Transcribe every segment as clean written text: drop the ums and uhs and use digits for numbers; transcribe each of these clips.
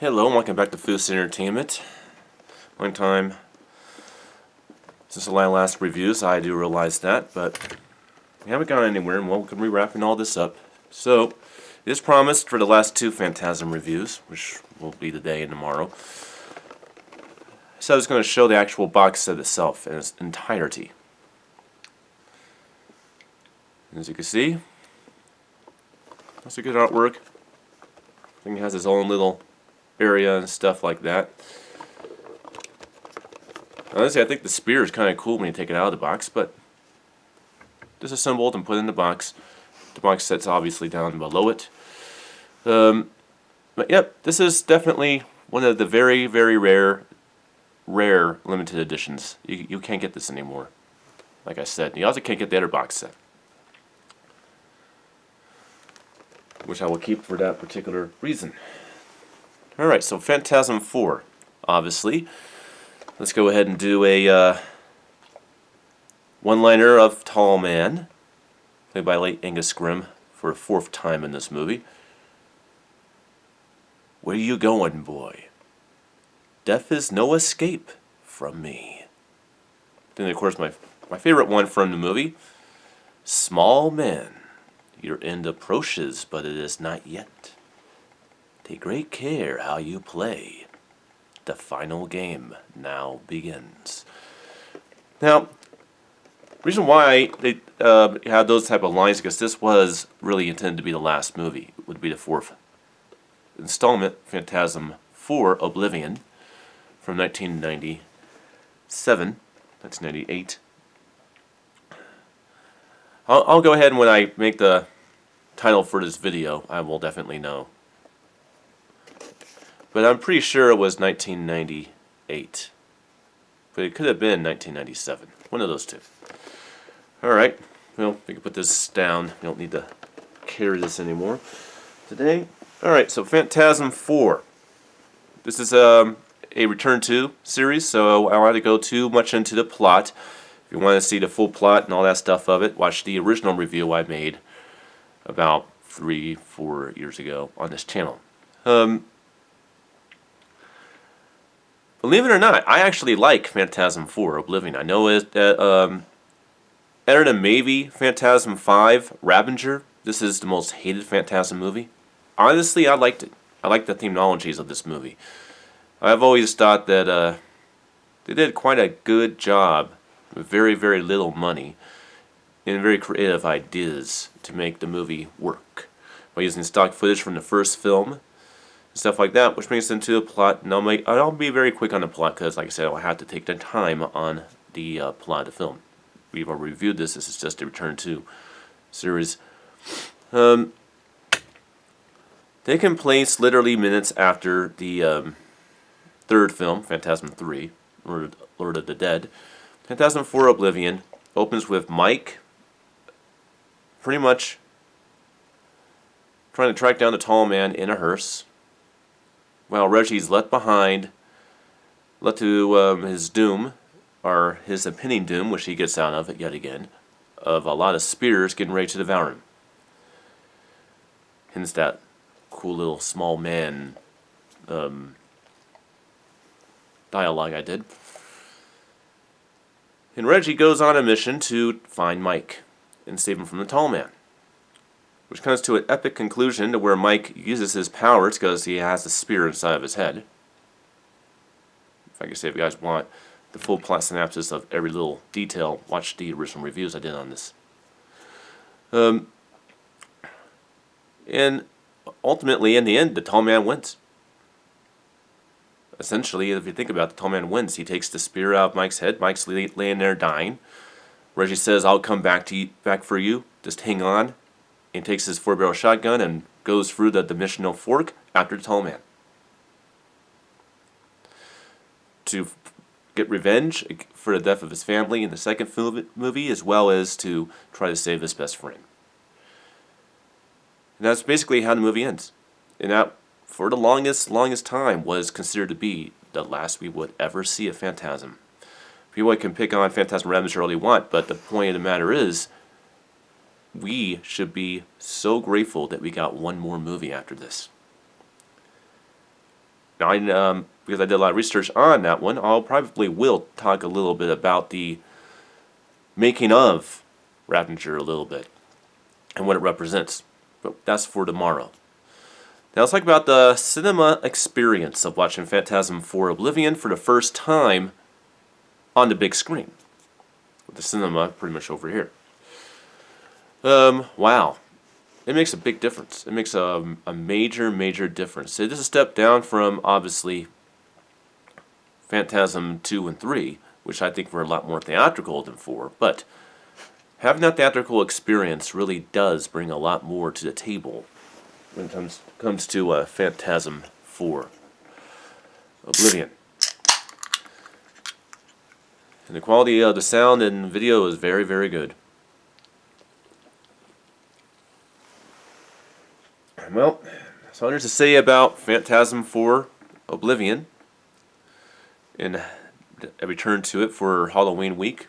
Hello and welcome back to Foos Entertainment. Long time since the last reviews, I do realize that, but we haven't gone anywhere and we're going to be wrapping all this up. So, it is promised for the last two Phantasm reviews, which will be today and tomorrow. So I was going to show the actual box set itself in its entirety. As you can see, that's a good artwork. I think it has its own little area and stuff like that. Honestly, I think the spear is kind of cool when you take it out of the box, but disassembled and put in the box. The box set's obviously down below it. But yep, this is definitely one of the very, very rare limited editions. You can't get this anymore. Like I said, you also can't get the other box set, which I will keep for that particular reason. Alright, so Phantasm 4, obviously. Let's go ahead and do a one-liner of Tall Man, played by late Angus Scrimm, for a fourth time in this movie. Where you going, boy? Death is no escape from me. Then, of course, my favorite one from the movie, Small Man. Your end approaches, but it is not yet. Take great care how you play. The final game now begins. Now, the reason why they had those type of lines, because this was really intended to be the last movie. It would be the fourth installment, Phantasm 4, Oblivion, from 1998. I'll go ahead and when I make the title for this video, I will definitely know. But I'm pretty sure it was 1998. But it could have been 1997. One of those two. Alright, well, we can put this down. We don't need to carry this anymore today. Alright, so Phantasm 4. This is a Return to series, so I don't want to go too much into the plot. If you want to see the full plot and all that stuff of it, watch the original review I made about 3-4 years ago on this channel. Believe it or not, I actually like Phantasm 4, Oblivion. I know it better than maybe Phantasm 5, Ravager. This is the most hated Phantasm movie. Honestly, I liked it. I like the themologies of this movie. I've always thought that they did quite a good job with very, very little money and very creative ideas to make the movie work. By using stock footage from the first film, stuff like that, which brings us into the plot. And I'll be very quick on the plot because, like I said, I'll have to take the time on the plot of the film. We've already reviewed this. This is just a Return to series. Taking place literally minutes after the third film, Phantasm 3, Lord of the Dead. Phantasm 4, Oblivion opens with Mike pretty much trying to track down the Tall Man in a hearse, while Reggie's left behind, left to his doom, or his impending doom, which he gets out of it yet again, of a lot of spears getting ready to devour him. Hence that cool little small man dialogue I did. And Reggie goes on a mission to find Mike and save him from the Tall Man, which comes to an epic conclusion to where Mike uses his powers because he has a spear inside of his head. If I can say, if you guys want the full plot synopsis of every little detail, watch the original reviews I did on this. And ultimately, in the end, the Tall Man wins. Essentially, if you think about it, the Tall Man wins. He takes the spear out of Mike's head. Mike's laying there dying. Reggie says, "I'll come back for you. Just hang on." And takes his 4-barrel shotgun and goes through the dimensional fork after the Tall Man to get revenge for the death of his family in the second movie, as well as to try to save his best friend. And that's basically how the movie ends. And that, for the longest time, was considered to be the last we would ever see of Phantasm. People can pick on Phantasm Ravager all they want, but the point of the matter is, we should be so grateful that we got one more movie after this. Now, because I did a lot of research on that one, I'll probably will talk a little bit about the making of Ravager a little bit and what it represents. But that's for tomorrow. Now let's talk about the cinema experience of watching Phantasm 4 Oblivion for the first time on the big screen. With the cinema pretty much over here. Wow. It makes a big difference. It makes a major, major difference. It is a step down from, obviously, Phantasm 2 and 3, which I think were a lot more theatrical than 4, but having that theatrical experience really does bring a lot more to the table when it comes to Phantasm 4 Oblivion. And the quality of the sound and video is very, very good. Well, that's all there's to say about Phantasm 4 Oblivion. And I returned to it for Halloween week.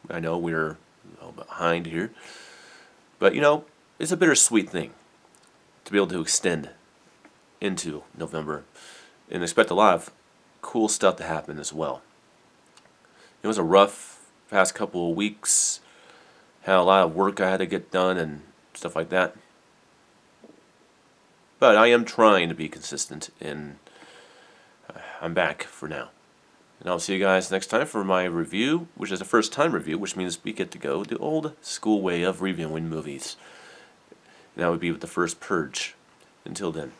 I know we're a little behind here. But, you know, it's a bittersweet thing to be able to extend into November and expect a lot of cool stuff to happen as well. It was a rough past couple of weeks. Had a lot of work I had to get done and stuff like that. But I am trying to be consistent, and I'm back for now. And I'll see you guys next time for my review, which is a first time review, which means we get to go the old school way of reviewing movies. And that would be with the first Purge. Until then.